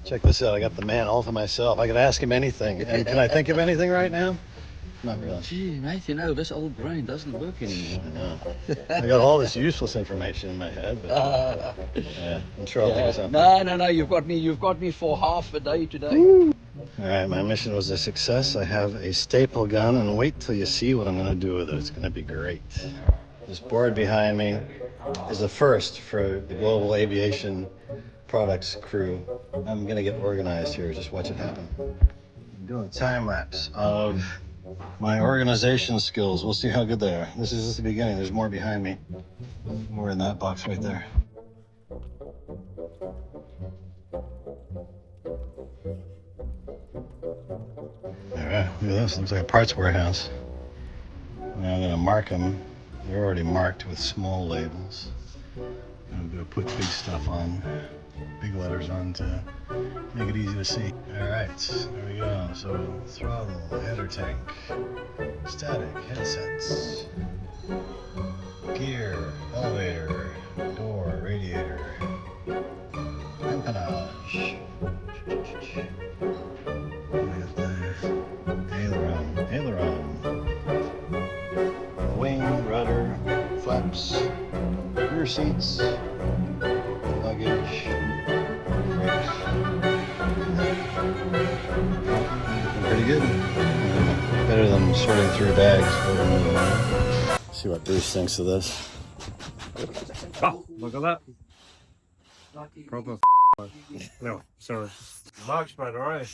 Check this out. I got the man all to myself. I could ask him anything. And can I think of anything right now? Not really. Gee, mate, you know, this old brain doesn't work anymore. I know. I got all this useless information in my head, but yeah, I'm sure I'll think of something. No, you've got me for half a day today. Woo. All right, my mission was a success. I have a staple gun, and wait till you see what I'm going to do with it. It's going to be great. This board behind me is the first for the Global Aviation Products crew. I'm going to get organized here. Just watch it happen. I'm doing a time lapse of my organization skills. We'll see how good they are. This is just the beginning. There's more behind me. More in that box right there. All right, look at this. Looks like a parts warehouse. Now I'm gonna mark them. They're already marked with small labels. I'm gonna put big stuff on, big letters on to make it easy to see. All right, there we go. So throttle, header tank, static, headsets, gear, elevator, door, radiator, empennage. Aileron, wing, rudder, flaps, rear seats, luggage, brakes. Pretty good. Better than sorting through bags. See what Bruce thinks of this. Oh, look at that. Proper no, sorry. Mark's better, right?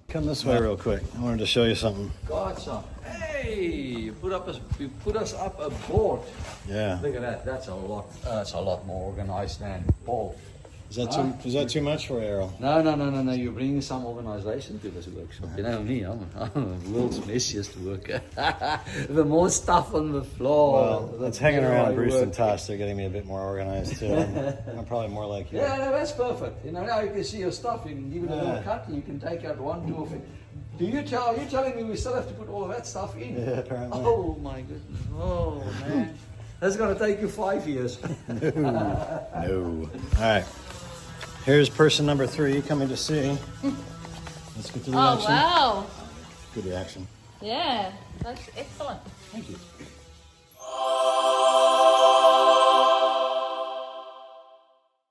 Come this way real quick. I wanted to show you something. Got some. Hey, you put us up a board. Yeah. Look at that. That's a lot more organized than Paul. Is that too much for you, Errol? No. You're bringing some organization to this workshop. You know me, I'm the world's messiest worker. The more stuff on the floor. Well, it's hanging around Bruce and Tosh. They're getting me a bit more organized too. I'm probably more like you. Yeah, no, that's perfect. You know, now you can see your stuff. You can give it a little cut and you can take out 1, 2 of it. Are you telling me we still have to put all of that stuff in? Yeah, apparently. Oh my goodness. Oh man. That's going to take you 5 years. No. All right. Here's person number 3 coming to see. Let's get to the reaction. Oh, wow. Good reaction. Yeah, that's excellent. Thank you.